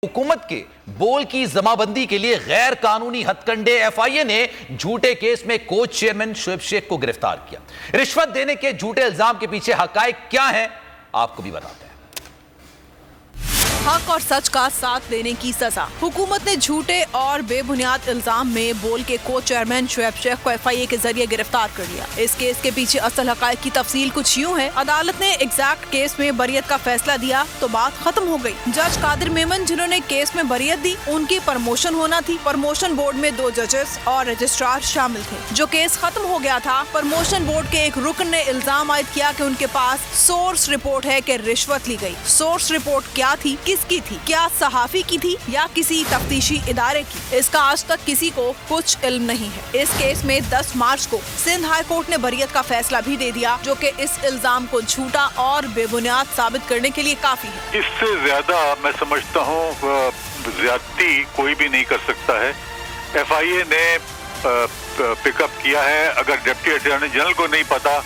हुकूमत के बोल की जमाबंदी के लिए गैर कानूनी हथकंडे एफआईए ने झूठे केस में कोच चेयरमैन शोएब शेख को गिरफ्तार किया। रिश्वत देने के झूठे इल्जाम के पीछे हकायक क्या हैं, आपको भी बताते हैं। हक और सच का साथ देने की सजा। हुकूमत ने झूठे और बेबुनियाद इल्जाम में बोल के कोच चेयरमैन शोएब शेख को एफआईए के जरिए गिरफ्तार कर लिया। इस केस के पीछे असल हकायक की तफसील कुछ यूं है। अदालत ने एग्जैक्ट केस में बरियत का फैसला दिया तो बात खत्म हो गई। जज कादिर मेमन जिन्होंने केस में बरियत दी, उनकी प्रमोशन होना थी। प्रमोशन बोर्ड में 2 जजेस और रजिस्ट्रार शामिल थे। जो केस खत्म हो गया था, प्रमोशन बोर्ड के एक रुकन ने इल्जाम आयद किया कि उनके पास सोर्स रिपोर्ट है कि रिश्वत ली गई। सोर्स रिपोर्ट क्या थी, किसकी थी, क्या सहाफी की थी या किसी तफ्तीशी इदारे की, इसका आज तक किसी को कुछ इल्म नहीं है। इस केस में 10 मार्च को सिंध हाई कोर्ट ने बरियत का फैसला भी दे दिया, जो कि इस इल्जाम को झूठा और बेबुनियाद साबित करने के लिए काफी है। इससे ज्यादा मैं समझता हूँ ज्यादती कोई भी नहीं कर सकता है। एफआईए ने पिकअप किया है। अगर डिप्टी अटॉर्नी जनरल को नहीं पता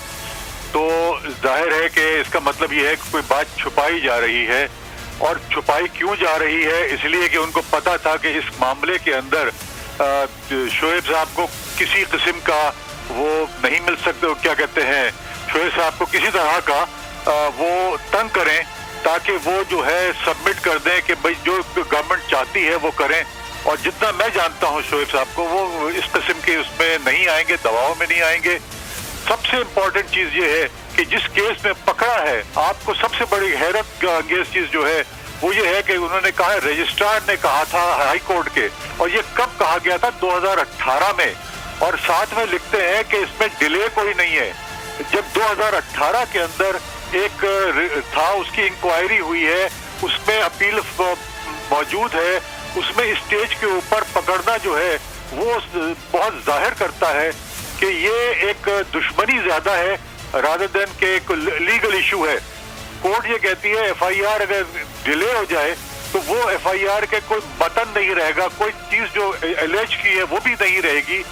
तो जाहिर है कि इसका मतलब ये है कि कोई बात छुपाई जा रही है। और छुपाई क्यों जा रही है? इसलिए कि उनको पता था कि इस मामले के अंदर शोएब साहब को किसी किस्म का वो नहीं मिल सकते, क्या कहते हैं, शोएब साहब को किसी तरह का वो तंग करें ताकि वो जो है सबमिट कर दें कि भाई जो गवर्नमेंट चाहती है वो करें। और जितना मैं जानता हूँ शोएब साहब को, वो इस किस्म के उसमें नहीं आएंगे, दबाव में नहीं आएंगे। सबसे इम्पोर्टेंट चीज ये है कि जिस केस में पकड़ा है, आपको सबसे बड़ी हैरत अंगेज चीज जो है वो ये है कि उन्होंने कहा, रजिस्ट्रार ने कहा था हाई कोर्ट के, और ये कब कहा गया था? 2018 में। और साथ में लिखते हैं कि इसमें डिले कोई नहीं है। जब 2018 के अंदर एक था, उसकी इंक्वायरी हुई है, उसमें अपील मौजूद है, उसमें स्टेज के ऊपर पकड़ना जो है वो बहुत जाहिर करता है कि ये एक दुश्मनी ज्यादा है रादर देन के एक लीगल इशू है। कोर्ट ये कहती है एफआईआर अगर डिले हो जाए तो वो एफआईआर के कोई बटन नहीं रहेगा, कोई चीज जो एलेज की है वो भी नहीं रहेगी।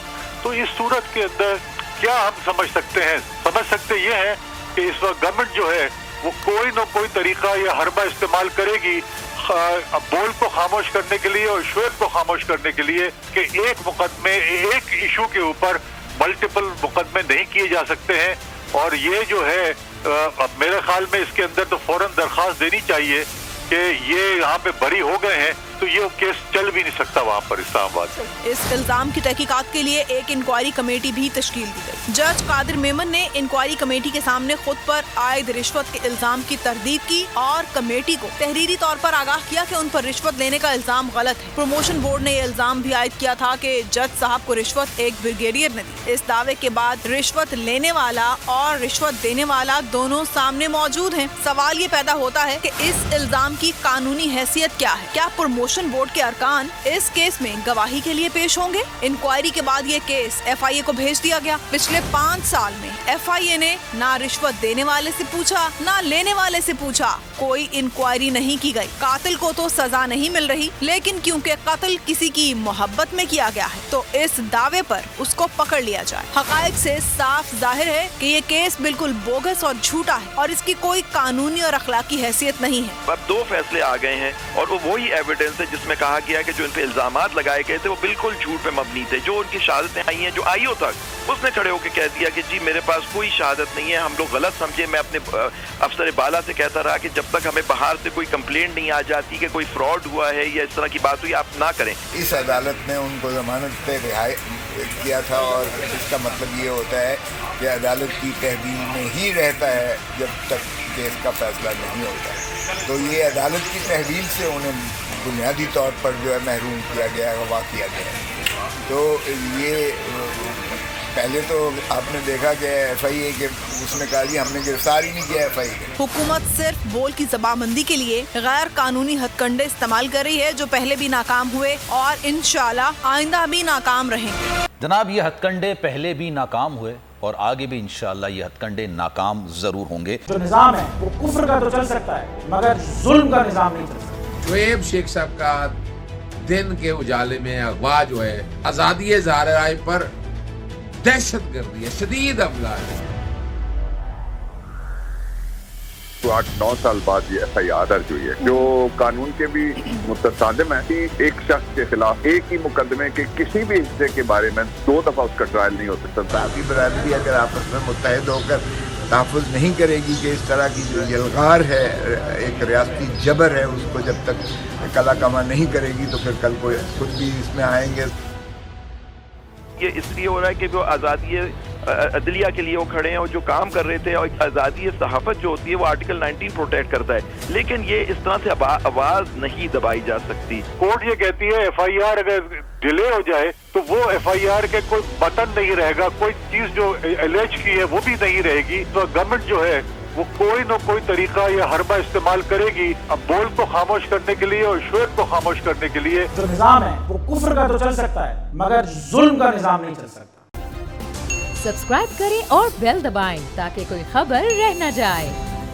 तो इस सूरत के अंदर क्या हम समझ सकते हैं? समझ सकते ये है कि इस वक्त गवर्नमेंट जो है वो कोई न कोई तरीका या हरबा इस्तेमाल करेगी बोल को खामोश करने के लिए और शोएब को खामोश करने के लिए कि एक मुकदमे, एक इशू के ऊपर मल्टीपल मुकदमे नहीं किए जा सकते हैं। और ये जो है मेरे ख्याल में इसके अंदर तो फौरन दरखास्त देनी चाहिए कि ये यहाँ पे बरी हो गए हैं तो ये केस चल भी नहीं सकता वहाँ पर इस्लामाबाद। इस इल्जाम की तहकीकात के लिए एक इंक्वायरी कमेटी भी तश्कील दी गई। जज कादिर मेमन ने इंक्वायरी कमेटी के सामने खुद पर आयद रिश्वत के इल्जाम की तरदीद की और कमेटी को तहरीरी तौर पर आगाह किया कि उन पर रिश्वत लेने का इल्जाम गलत है। प्रमोशन बोर्ड ने ये इल्जाम भी आयद किया था कि जज साहब को रिश्वत एक ब्रिगेडियर ने दी। इस दावे के बाद रिश्वत लेने वाला और रिश्वत देने वाला दोनों सामने मौजूद हैं। सवाल ये पैदा होता है कि इस इल्जाम की कानूनी हैसियत क्या है? क्या प्रमोशन बोर्ड के अरकान इस केस में गवाही के लिए पेश होंगे? इंक्वायरी के बाद ये केस एफआईए को भेज दिया गया। पिछले 5 साल में एफआईए ने ना रिश्वत देने वाले से पूछा, ना लेने वाले से पूछा। कोई इंक्वायरी नहीं की गई। कातिल को तो सजा नहीं मिल रही, लेकिन क्योंकि कत्ल किसी की मोहब्बत में किया गया है तो इस दावे पर उसको पकड़ लिया जाए। हकायक से साफ जाहिर है कि ये केस बिल्कुल बोगस और झूठा है और इसकी कोई कानूनी और अखलाकी हैसियत नहीं है। अब 2 फैसले आ गए हैं और वो वही एविडेंस है जिसमें कहा गया कि जो इन पे इल्जामात लगाए गए थे वो बिल्कुल झूठ पे मबनी थे। जो उनकी शहादतें आई हैं, जो आईओ तक उसने खड़े होकर कह दिया कि जी मेरे पास कोई शहादत नहीं है, हम लोग गलत समझे। मैं अपने अफसर बाला से कहता रहा कि जब तक हमें बाहर से कोई कंप्लेंट नहीं आ जाती कि कोई फ्रॉड हुआ है या इस तरह की बात हुई, आप ना करें। इस अदालत ने उनको जमानत पे रिहाई किया था और इसका मतलब ये होता है कि अदालत की तहवील में ही रहता है जब तक केस का फैसला नहीं होता है। तो ये अदालत की तहवील से उन्हें बुनियादी तौर पर जो है महरूम किया गया है, गवाह किया गया है। तो ये पहले तो आपने देखा कि एफआईए के उसने कहा जी हमने गिरफ्तार ही नहीं किया एफआईए के। हुकूमत सिर्फ बोल की जबाबंदी के लिए गैर कानूनी हथकंडे इस्तेमाल कर रही है, जो पहले भी नाकाम हुए और इंशाल्लाह आइंदा भी नाकाम रहेंगे। जनाब, ये हथकंडे पहले भी नाकाम हुए और आगे भी इंशाअल्लाह ये हथकंडे नाकाम जरूर होंगे। जो निजाम है वो कुफ्र का तो चल सकता है मगर जुल्म का निजाम नहीं चल सकता। शोएब शेख साहब का दिन के उजाले में अगवा जो है आजादी ज़ाहिर पर दहशत गर्दी है, शदीद हमला है। 8-9 साल बाद ये FIR दर्ज हुई है, जो कानून के भी मुतसादिम है कि एक शख्स के खिलाफ एक ही मुकदमे के किसी भी हिस्से के बारे में 2 दफा उसका ट्रायल नहीं हो सकता। साथी बरादरी अगर आपस में मुत्तहिद होकर तहफ़्फ़ुज़ नहीं करेगी कि इस तरह की जो यलगार है, एक रियासती जबर है, उसको जब तक कला कमा नहीं करेगी तो फिर कल को खुद भी इसमें आएंगे। ये इसलिए हो रहा है कि वो आज़ादी अदलिया के लिए वो खड़े हैं और जो काम कर रहे थे, और आज़ादी सहाफ़त जो होती है वो आर्टिकल 19 प्रोटेक्ट करता है, लेकिन ये इस तरह से आवाज़ नहीं दबाई जा सकती। कोर्ट ये कहती है FIR अगर डिले हो जाए तो वो FIR के कोई बटन नहीं रहेगा, कोई चीज जो एलेज की है वो भी नहीं रहेगी, तो गवर्नमेंट जो है वो कोई न कोई तरीका या हरबा इस्तेमाल करेगी अब बोल को खामोश करने के लिए और श्वेत को खामोश करने के लिए। जो निजाम है वो कुफ्र का तो चल सकता है मगर जुल्म का निजाम नहीं चल सकता। सब्सक्राइब करें और बेल दबाएं ताकि कोई खबर रह न जाए।